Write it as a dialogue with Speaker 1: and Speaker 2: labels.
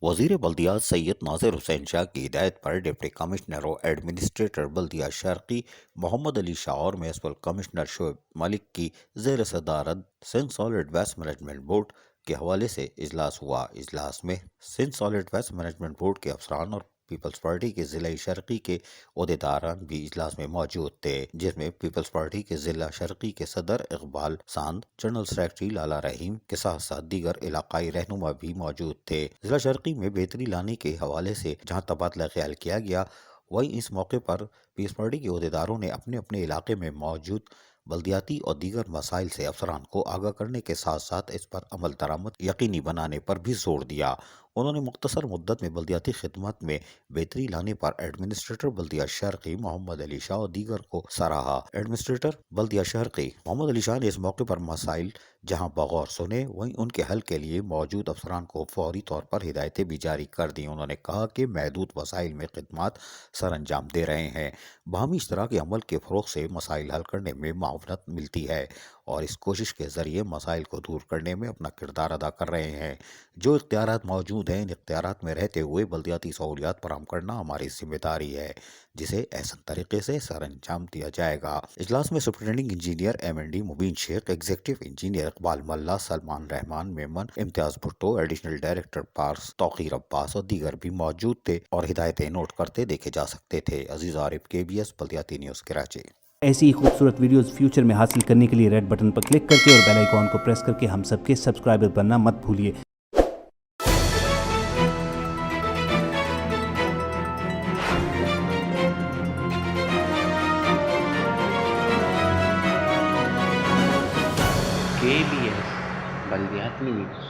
Speaker 1: وزیر بلدیات سید ناصر حسین شاہ کی ہدایت پر ڈپٹی کمشنر و ایڈمنسٹریٹر بلدیہ شرقی محمد علی شاہ اور میونسپل کمشنر شعیب ملک کی زیر صدارت Sindh solid waste management board کے حوالے سے اجلاس ہوا۔ اجلاس میں Sindh solid waste management board کے افسران اور پیپلز پارٹی کے ضلع شرقی کے عہدیداران بھی اجلاس میں موجود تھے، جس میں پیپلز پارٹی کے ضلع شرقی کے صدر اقبال ساند، جنرل سیکرٹری لالا رحیم کے ساتھ ساتھ دیگر علاقائی رہنما بھی موجود تھے۔ ضلع شرقی میں بہتری لانے کے حوالے سے جہاں تبادلہ خیال کیا گیا، وہیں اس موقع پر پیپلز پارٹی کے عہدیداروں نے اپنے اپنے علاقے میں موجود بلدیاتی اور دیگر مسائل سے افسران کو آگاہ کرنے کے ساتھ ساتھ اس پر عمل درآمد یقینی بنانے پر بھی زور دیا۔ انہوں نے مختصر مدت میں بلدیاتی خدمات میں بہتری لانے پر ایڈمنسٹریٹر بلدیہ شرقی محمد علی شاہ اور دیگر کو سراہا۔ ایڈمنسٹریٹر بلدیہ شرقی محمد علی شاہ نے اس موقع پر مسائل جہاں بغور سنے، وہیں ان کے حل کے لیے موجود افسران کو فوری طور پر ہدایتیں بھی جاری کر دیں۔ انہوں نے کہا کہ محدود وسائل میں خدمات سر انجام دے رہے ہیں، باہمی اشتراکی عمل کے فروغ سے مسائل حل کرنے میں معاونت ملتی ہے اور اس کوشش کے ذریعے مسائل کو دور کرنے میں اپنا کردار ادا کر رہے ہیں۔ جو اختیارات موجود ہیں، ان اختیارات میں رہتے ہوئے بلدیاتی سہولیات فراہم کرنا ہماری ذمہ داری ہے، جسے احسن طریقے سے سر انجام دیا جائے گا۔ اجلاس میں سپرنٹینڈنگ انجینئر ایم&ڈی مبین شیخ، ایگزیکٹو انجینئر اقبال ملا، سلمان رحمان میمن، امتیاز بھٹو، ایڈیشنل ڈائریکٹر پارکس توقیر عباس اور دیگر بھی موجود تھے اور ہدایتیں نوٹ کرتے دیکھے جا سکتے تھے۔ عزیز عارف، KBS بلدیاتی نیوز، کراچی۔
Speaker 2: ایسی ہی خوبصورت ویڈیوز فیوچر میں حاصل کرنے کے لیے ریڈ بٹن پر کلک کر کے اور بیل آئیکن کو پریس کر کے ہم سب کے سبسکرائبر بننا مت بھولیے۔
Speaker 3: KBS بلدیاتی نیوز۔